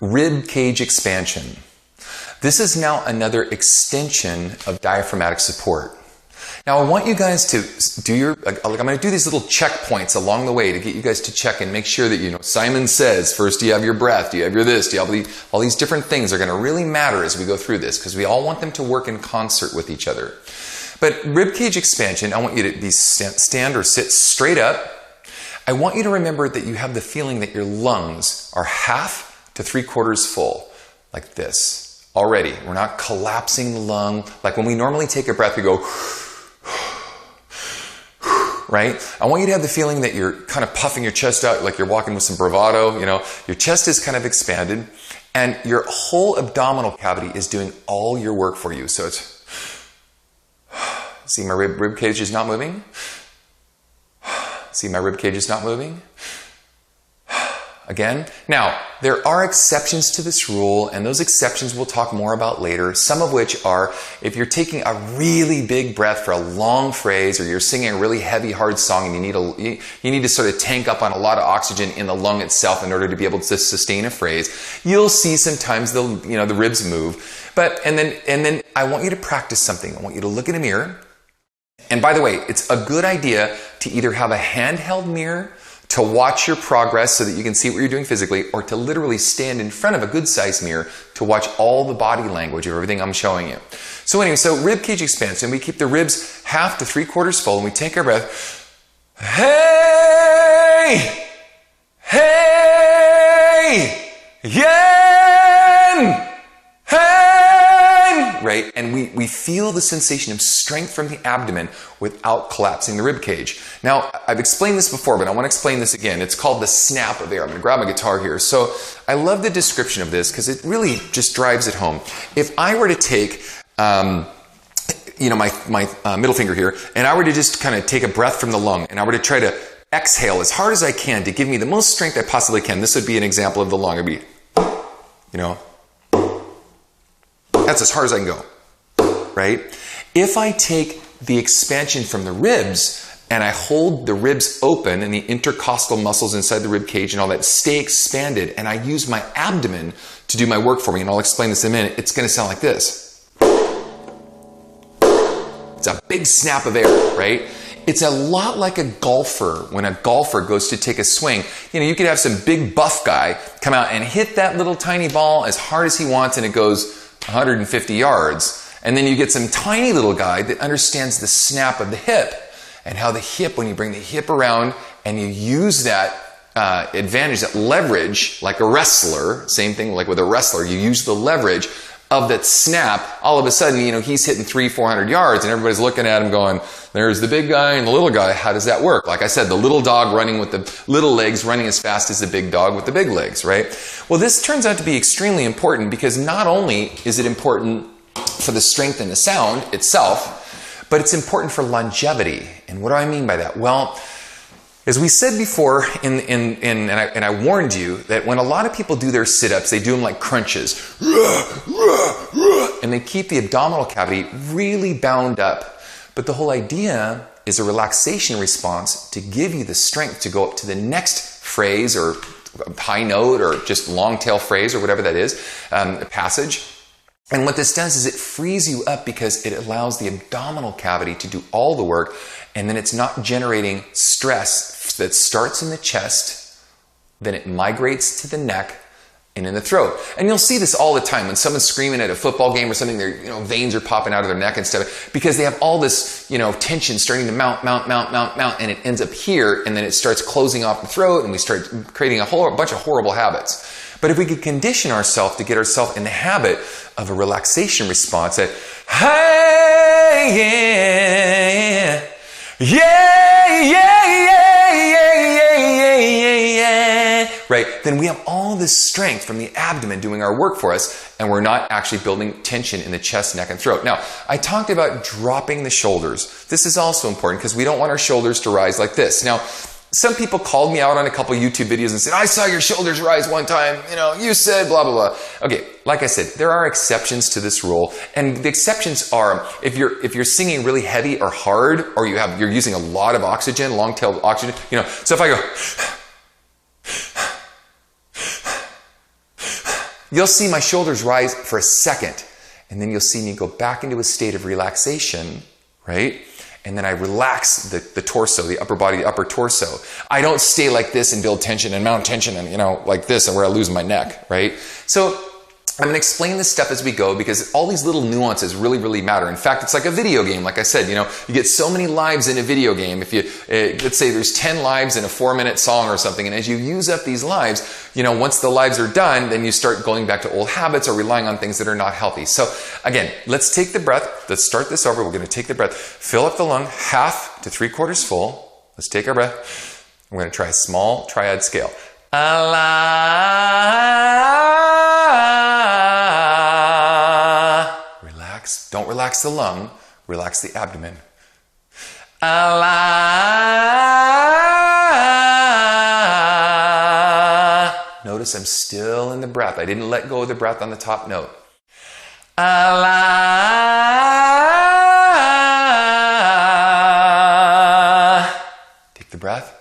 rib cage expansion. This is now another extension of diaphragmatic support. Now I want you guys to do your, like I'm going to do these little checkpoints along the way to get you guys to check and make sure that, you know, Simon Says, first do you have your breath, do you have your this, do you have all these different things are going to really matter as we go through this, because we all want them to work in concert with each other. But rib cage expansion, I want you to stand or sit straight up. I want you to remember that you have the feeling that your lungs are half to 3/4 full, like this. Already, we're not collapsing the lung. Like when we normally take a breath, we go, right? I want you to have the feeling that you're kind of puffing your chest out like you're walking with some bravado, you know. Your chest is kind of expanded and your whole abdominal cavity is doing all your work for you. So it's, see my rib cage is not moving? See my rib cage is not moving? Again. Now, there are exceptions to this rule, and those exceptions we'll talk more about later, some of which are if you're taking a really big breath for a long phrase, or you're singing a really heavy, hard song and you need to sort of tank up on a lot of oxygen in the lung itself in order to be able to sustain a phrase. You'll see sometimes the ribs move. And then I want you to practice something. I want you to look in a mirror. And by the way, it's a good idea to either have a handheld mirror to watch your progress so that you can see what you're doing physically, or to literally stand in front of a good-sized mirror to watch all the body language of everything I'm showing you. So anyway, so rib cage expansion, we keep the ribs half to 3/4 full, and we take our breath. Hey! Hey! Yen! Hey! Right? And we feel the sensation of strength from the abdomen without collapsing the rib cage. Now, I've explained this before, but I want to explain this again. It's called the snap of air. I'm going to grab my guitar here. So I love the description of this because it really just drives it home. If I were to take my middle finger here, and I were to just kind of take a breath from the lung, and I were to try to exhale as hard as I can to give me the most strength I possibly can, this would be an example of the lung. It'd be, that's as hard as I can go, right? If I take the expansion from the ribs and I hold the ribs open and the intercostal muscles inside the rib cage and all that stay expanded, and I use my abdomen to do my work for me, and I'll explain this in a minute, it's going to sound like this. It's a big snap of air, right? It's a lot like a golfer. When a golfer goes to take a swing, you could have some big buff guy come out and hit that little tiny ball as hard as he wants, and it goes 150 yards. And then you get some tiny little guy that understands the snap of the hip, and how the hip, when you bring the hip around and you use that advantage, that leverage, like a wrestler, same thing like with a wrestler, you use the leverage of that snap, all of a sudden, he's hitting 300-400 yards and everybody's looking at him going, there's the big guy and the little guy. How does that work? Like I said, the little dog running with the little legs running as fast as the big dog with the big legs, right? Well, this turns out to be extremely important because not only is it important for the strength and the sound itself, but it's important for longevity. And what do I mean by that? Well, as we said before, and I warned you that when a lot of people do their sit-ups, they do them like crunches. And they keep the abdominal cavity really bound up. But the whole idea is a relaxation response to give you the strength to go up to the next phrase or high note or just long tail phrase or whatever that is, passage. And what this does is it frees you up because it allows the abdominal cavity to do all the work, and then it's not generating stress that starts in the chest, then it migrates to the neck and in the throat. And you'll see this all the time when someone's screaming at a football game or something, their veins are popping out of their neck and stuff because they have all this tension starting to mount, and it ends up here, and then it starts closing off the throat, and we start creating a whole bunch of horrible habits. But if we could condition ourselves to get ourselves in the habit of a relaxation response that, hey, yeah, right? Then we have all this strength from the abdomen doing our work for us, and we're not actually building tension in the chest, neck, and throat. Now, I talked about dropping the shoulders. This is also important because we don't want our shoulders to rise like this. Now, some people called me out on a couple YouTube videos and said, I saw your shoulders rise one time, you said blah, blah, blah. Okay, like I said, there are exceptions to this rule. And the exceptions are if you're singing really heavy or hard, or you're using a lot of oxygen, long-tailed oxygen, so if I go, You'll see my shoulders rise for a second, and then you'll see me go back into a state of relaxation, right? And then I relax the torso, the upper body, the upper torso. I don't stay like this and build tension and mount tension and, like this, and where I lose my neck, right? So I'm going to explain this stuff as we go because all these little nuances really, really matter. In fact, it's like a video game. Like I said, you get so many lives in a video game. If you, let's say there's 10 lives in a 4-minute song or something, and as you use up these lives, once the lives are done, then you start going back to old habits or relying on things that are not healthy. So again, let's take the breath. Let's start this over. We're going to take the breath, fill up the lung, 1/2 to 3/4 full. Let's take our breath. We're going to try a small triad scale. Relax. Don't relax the lung. Relax the abdomen. Notice I'm still in the breath. I didn't let go of the breath on the top note. Take the breath.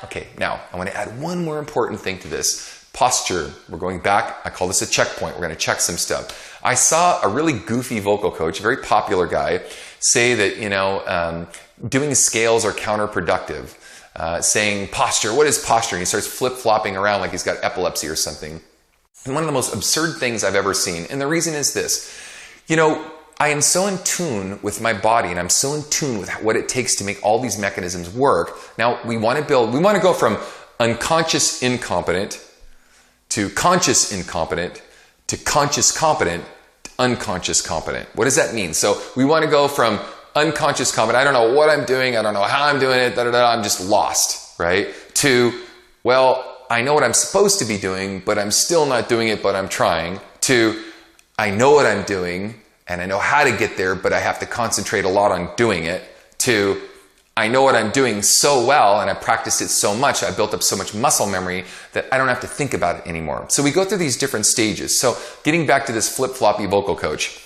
Okay, now I want to add one more important thing to this. Posture. We're going back. I call this a checkpoint. We're going to check some stuff. I saw a really goofy vocal coach, a very popular guy, say that, doing scales are counterproductive. Saying posture. What is posture? And he starts flip-flopping around like he's got epilepsy or something. And one of the most absurd things I've ever seen. And the reason is this. I am so in tune with my body and I'm so in tune with what it takes to make all these mechanisms work. Now, we want to go from unconscious incompetent to conscious incompetent to conscious competent to unconscious competent. What does that mean? So we want to go from unconscious competent, I don't know what I'm doing, I don't know how I'm doing it, I'm just lost, right? To, I know what I'm supposed to be doing, but I'm still not doing it, but I'm trying. To, I know what I'm doing, and I know how to get there, but I have to concentrate a lot on doing it. To, I know what I'm doing so well, and I practiced it so much, I built up so much muscle memory that I don't have to think about it anymore. So we go through these different stages. So getting back to this flip-floppy vocal coach.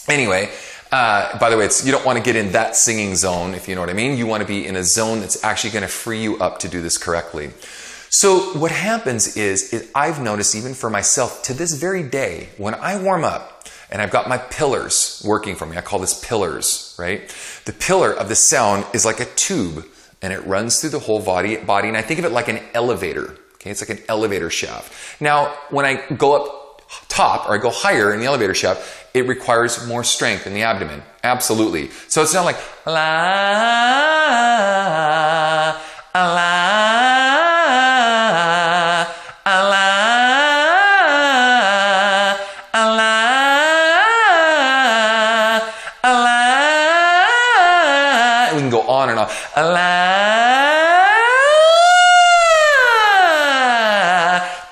Anyway, by the way, you don't want to get in that singing zone, if you know what I mean. You want to be in a zone that's actually going to free you up to do this correctly. So what happens is I've noticed, even for myself, to this very day, when I warm up, and I've got my pillars working for me. I call this pillars, right? The pillar of the sound is like a tube, and it runs through the whole body, and I think of it like an elevator. Okay, it's like an elevator shaft. Now, when I go up top, or I go higher in the elevator shaft, it requires more strength in the abdomen. Absolutely. So it's not like la, la, on and on.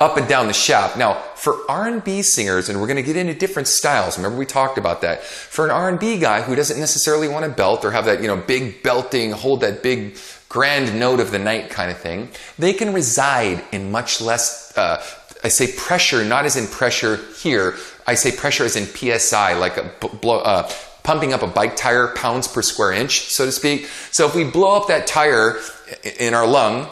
Up and down the shaft. Now, for R&B singers, and we're going to get into different styles. Remember we talked about that. For an R&B guy who doesn't necessarily want to belt or have that, big belting, hold that big grand note of the night kind of thing, they can reside in much less, I say pressure, not as in pressure here. I say pressure as in PSI, like pumping up a bike tire, pounds per square inch, so to speak. So if we blow up that tire in our lung,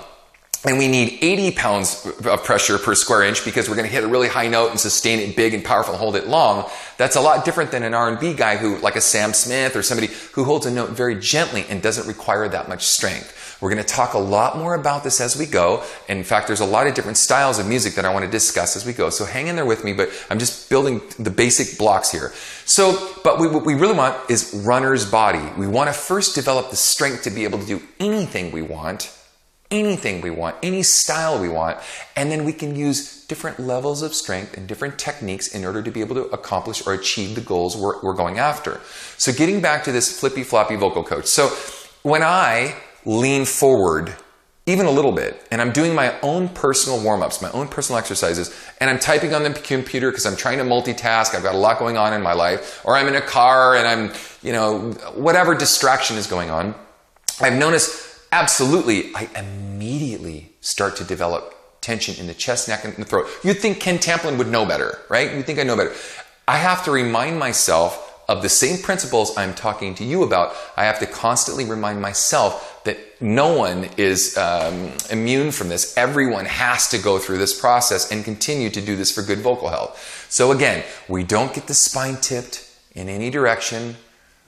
and we need 80 pounds of pressure per square inch because we're going to hit a really high note and sustain it big and powerful and hold it long, that's a lot different than an R&B guy who, like a Sam Smith or somebody who holds a note very gently and doesn't require that much strength. We're going to talk a lot more about this as we go. In fact, there's a lot of different styles of music that I want to discuss as we go. So hang in there with me, but I'm just building the basic blocks here. So, but what we really want is runner's body. We want to first develop the strength to be able to do anything we want, any style we want, and then we can use different levels of strength and different techniques in order to be able to accomplish or achieve the goals we're going after. So getting back to this flippy floppy vocal coach. So when I lean forward even a little bit, and I'm doing my own personal warm-ups, my own personal exercises, and I'm typing on the computer because I'm trying to multitask, I've got a lot going on in my life, or I'm in a car and I'm, whatever distraction is going on, I've noticed absolutely, I immediately start to develop tension in the chest, neck, and the throat. You'd think Ken Tamplin would know better, right? You'd think I know better. I have to remind myself of the same principles I'm talking to you about. I have to constantly remind myself that no one is immune from this. Everyone has to go through this process and continue to do this for good vocal health. So again, we don't get the spine tipped in any direction.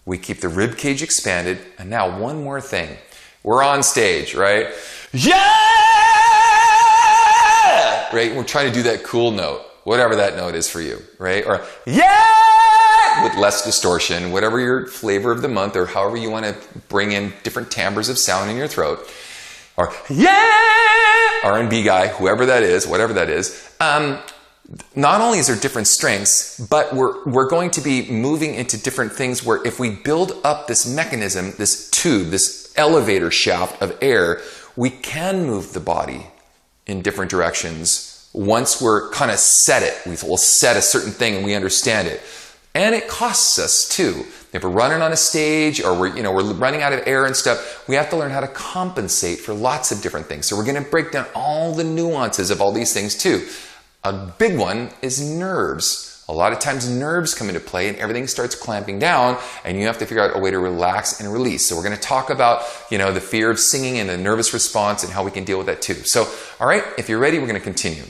We keep the rib cage expanded. And now one more thing. We're on stage, right? Yeah! Right? We're trying to do that cool note, whatever that note is for you, right? Or yeah! With less distortion, whatever your flavor of the month, or however you want to bring in different timbres of sound in your throat. Or yeah! R&B guy, whoever that is, whatever that is. Not only is there different strengths, but we're going to be moving into different things where if we build up this mechanism, this tube, this elevator shaft of air, we can move the body in different directions once we're kind of set it. We'll set a certain thing and we understand it. And it costs us too. If we're running on a stage or we're running out of air and stuff, we have to learn how to compensate for lots of different things. So we're going to break down all the nuances of all these things too. A big one is nerves. A lot of times nerves come into play and everything starts clamping down and you have to figure out a way to relax and release. So we're going to talk about, the fear of singing and the nervous response and how we can deal with that too. So, all right, if you're ready, we're going to continue.